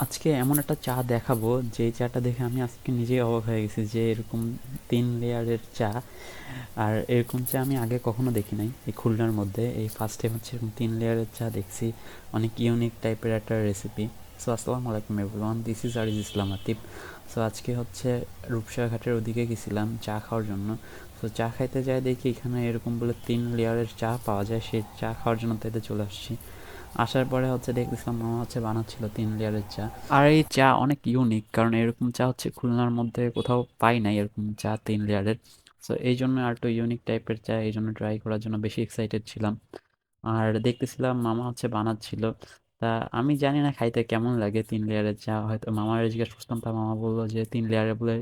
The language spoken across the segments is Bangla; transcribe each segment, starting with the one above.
আজকে এমন একটা চা দেখাবো যেই চাটা দেখে আমি আজকে নিজেই অবাক হয়ে গেছি যে এরকম 3 লেয়ারের চা। আর এরকম চা আমি আগে কখনো দেখি নাই এই খুলনার মধ্যে, এই ফার্স্ট টাইম হচ্ছে এরকম 3 লেয়ারের চা দেখছি। অনেক ইউনিক টাইপের একটা রেসিপি। সো আসসালামু আলাইকুম everyone, this is Ariz Islam Atif. So আজকে হচ্ছে রূপসা ঘাটের ওদিকে গেছিলাম চা খাওয়ার জন্য। তো চা খাইতে যাই দেখি এখানে এরকম বলে 3 লেয়ারের চা পাওয়া যায়, সেই চা খাওয়ার জন্য তাইতে চলে আসছি। আসার পরে হচ্ছে দেখতেছিলাম মামা হচ্ছে বানাচ্ছিল 3 লেয়ারের চা। আর এই চা অনেক ইউনিক, কারণ এরকম চা হচ্ছে খুলনার মধ্যে কোথাও পাই নাই এরকম চা 3 লেয়ারের। সো এই জন্য আর একটু ইউনিক টাইপের চা, এই জন্য ট্রাই করার জন্য বেশি এক্সাইটেড ছিলাম। আর দেখতেছিলাম মামা হচ্ছে বানাচ্ছিল। তা আমি জানি না খাইতে কেমন লাগে 3 লেয়ারের চা, হয়তো মামার জিজ্ঞেস করতাম, তা মামা বললো যে 3 লেয়ারে বলে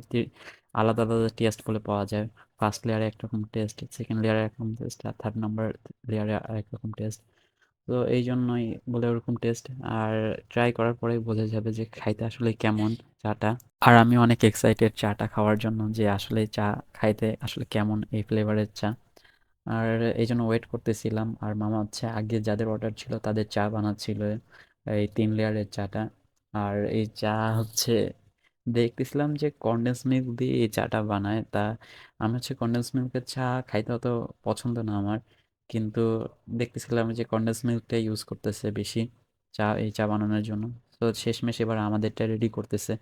আলাদা আলাদা টেস্ট বলে পাওয়া যায়। ফার্স্ট লেয়ারে একরকম টেস্ট, সেকেন্ড লেয়ারে একরকম টেস্ট, আর থার্ড নাম্বার লেয়ারে আরেক রকম টেস্ট। তো এই জন্যই বলে ওরকম টেস্ট। আর ট্রাই করার পরেই বোঝা যাবে যে খাইতে আসলে কেমন চাটা। আর আমি অনেক এক্সাইটেড চাটা খাওয়ার জন্য, যে আসলে চা খাইতে আসলে কেমন এই ফ্লেভারের চা। আর এই জন্য ওয়েট করতেছিলাম। আর মামা হচ্ছে আগে যাদের অর্ডার ছিল তাদের চা বানাচ্ছিল, এই 3 লেয়ারের চাটা। আর এই চা হচ্ছে দেখতেছিলাম যে কনডেন্স মিল্ক দিয়ে এই চাটা বানায়। তা আমি হচ্ছে কনডেন্স মিল্কের চা খাইতে অত পছন্দ না আমার, কিন্তু দেখতেছিলাম যে কনডেন্স মিল্কটা ইউজ করতেছে বেশি এই চা বানানোর জন্য। তো শেষমেশ এবার আমাদেরটা রেডি করতেছে।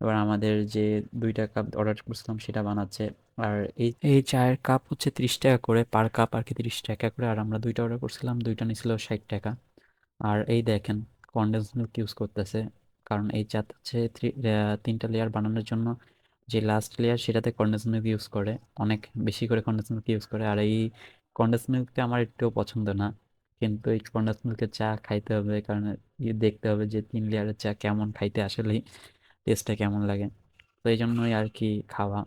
এবার আমাদের যে 2টা কাপ অর্ডার করছিলাম সেটা বানাচ্ছে। আর এই চায়ের কাপ হচ্ছে 30 টাকা করে পার কাপ আর কি, 30 টাকা করে। আর আমরা 2টা অর্ডার করছিলাম, 2টা নিয়েছিল 60 টাকা। আর এই দেখেন কনডেন্স মিল্ক ইউজ করতেছে, কারণ এই চা হচ্ছে 3টা লেয়ার বানানোর জন্য যে লাস্ট লেয়ার সেটাতে কনডেন্স মিল্ক ইউজ করে, অনেক বেশি করে কনডেন্স মিল্ক ইউজ করে। আর এই কনডেন্স মিল্কটা আমার একটুও পছন্দ না, কিন্তু এই কনডেন্স মিল্কের চা খাইতে হবে, কারণ দেখতে হবে যে 3 লেয়ারের চা কেমন খাইতে, আসলেই টেস্টটা কেমন লাগে। তো এই জন্যই আর কি খাওয়া।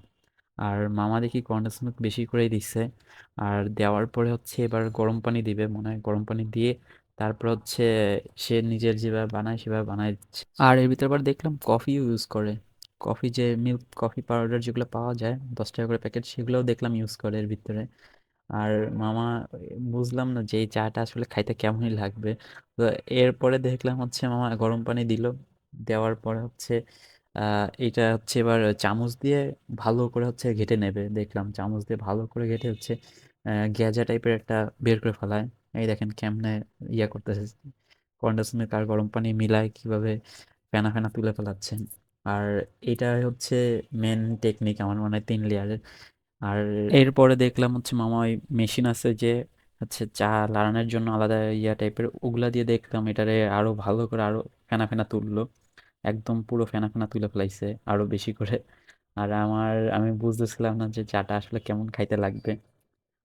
আর মামা দেখি কনডেন্স মিল্ক বেশি করেই দিচ্ছে। আর দেওয়ার পরে হচ্ছে এবার গরম পানি দিবে মনে হয়, গরম পানি দিয়ে তারপর হচ্ছে সে নিজের যেভাবে বানায় সেভাবে বানায় দিচ্ছে। আর এর ভিতরে আবার দেখলাম কফিও ইউজ করে। কফি, যে মিল্ক কফি পাউডার যেগুলো পাওয়া যায় 10 টাকা করে প্যাকেট, সেগুলোও দেখলাম ইউজ করে এর ভিতরে। আর মামা, বুঝলাম না যে এই চাটা আসলে খাইতে কেমনই লাগবে। তো এরপরে দেখলাম হচ্ছে মামা গরম পানি দিল। দেওয়ার পরে হচ্ছে এটা হচ্ছে এবার চামচ দিয়ে ভালো করে হচ্ছে ঘেটে নেবে, দেখলাম চামচ দিয়ে ভালো করে ঘেটে হচ্ছে গেজা টাইপের একটা বের করে ফেলায়। এই দেখেন কেমনে ইয়া করতেছে, কন্ডেন্স মিল্ক আর গরম পানি মিলায় কিভাবে ফেনা ফেনা তুলে ফেলাচ্ছে। আর এটা হচ্ছে মেন টেকনিক আমার মনে হয় 3 লেয়ারের। আর এরপরে দেখলাম হচ্ছে মামা ওই মেশিন আছে যে হচ্ছে চা লাড়ানোর জন্য আলাদা ইয়া টাইপের, ওগুলা দিয়ে দেখলাম এটারে আরো ভালো করে আরো ফেনা ফেনা তুললো, একদম পুরো ফেনা ফেনা তুলে ফেলাইছে আরো বেশি করে। আর আমি বুঝতেছিলাম না যে চাটা আসলে কেমন খাইতে লাগবে।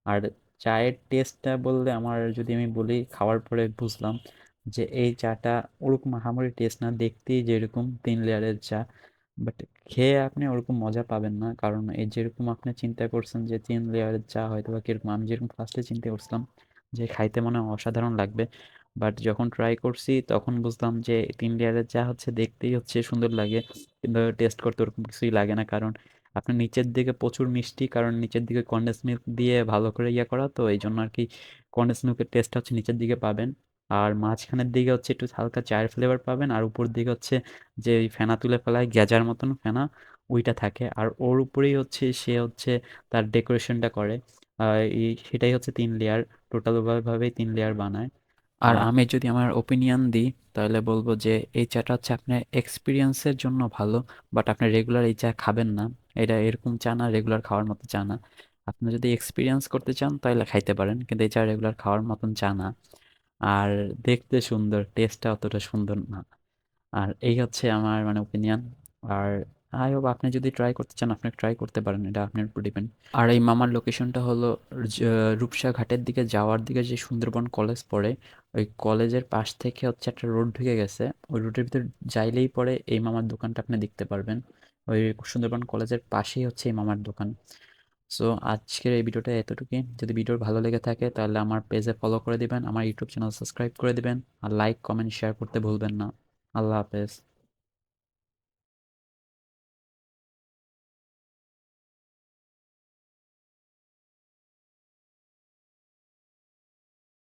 আর চায়ের টেস্টটা বললে, আমার যদি আমি বলি খাওয়ার পরে বুঝলাম যে এই চাটা ওরকম আহামরি টেস্ট না, দেখতেই যেরকম 3 লেয়ারের চা, বাট খেয়ে আপনি ওরকম মজা পাবেন না। কারণ এই যেরকম আপনি চিন্তা করছেন যে 3 লেয়ারের চা হয়তো বা কিরকম, আমি যেরকম ফার্স্টে চিন্তা করছিলাম যে খাইতে মনে হয় অসাধারণ লাগবে, বাট যখন ট্রাই করছি তখন বুঝলাম যে 3 লেয়ারের চা হচ্ছে দেখতেই হচ্ছে সুন্দর লাগে, কিন্তু টেস্ট করতে ওরকম কিছুই লাগে না। কারণ আপনার নিচের দিকে প্রচুর মিষ্টি, কারণ নিচের দিকে কনডেন্স মিল্ক দিয়ে ভালো করে ইয়ে করা, তো এই জন্য আর কি কনডেন্স মিল্কের টেস্টটা হচ্ছে নিচের দিকে পাবেন। আর মাঝখানের দিকে হচ্ছে একটু হালকা চায়ের ফ্লেভার পাবেন, আর উপর দিকে হচ্ছে যে ওই ফেনা তুলে ফেলায় গেজার মতন ফেনা, ওইটা থাকে। আর ওর উপরেই হচ্ছে সে হচ্ছে তার ডেকোরেশনটা করে। সেটাই হচ্ছে 3 লেয়ার, টোটাল ভাবেই 3 লেয়ার বানায়। আর আমি যদি আমার ওপিনিয়ন দিই তাহলে বলবো যে এই চাটা হচ্ছে আপনার এক্সপিরিয়েন্সের জন্য ভালো, বাট আপনি রেগুলার এই চা খাবেন না। এটা এরকম চা না, রেগুলার খাওয়ার মতো চা না। আপনি যদি এক্সপিরিয়েন্স করতে চান তাহলে খাইতে পারেন, কিন্তু এই চা রেগুলার খাওয়ার মতন চা না। আর দেখতে সুন্দর, টেস্টটা অতটা সুন্দর না। আর এই হচ্ছে আমার মানে ওপিনিয়ন। আর আই হোপ আপনি যদি ট্রাই করতে চান আপনি ট্রাই করতে পারেন, এটা আপনার উপর ডিপেন্ড। আর এই মামার লোকেশনটা হলো রূপসা ঘাটের দিকে যাওয়ার দিকে যে সুন্দরবন কলেজ পড়ে, ওই কলেজের পাশ থেকে হচ্ছে একটা রোড ঢুকে গেছে। ওই রোডের ভিতর যাইলেই পরে এই মামার দোকানটা আপনি দেখতে পারবেন। ওই সুন্দরবন কলেজের পাশেই হচ্ছে এই মামার দোকান। সো আজকের এই ভিডিওটা এতটুকুই। যদি ভিডিও ভালো লেগে থাকে তাহলে আমার পেজে ফলো করে দিবেন, আমার ইউটিউব চ্যানেল সাবস্ক্রাইব করে দিবেন, আর লাইক কমেন্ট শেয়ার করতে ভুলবেন না। আল্লাহ হাফেজ।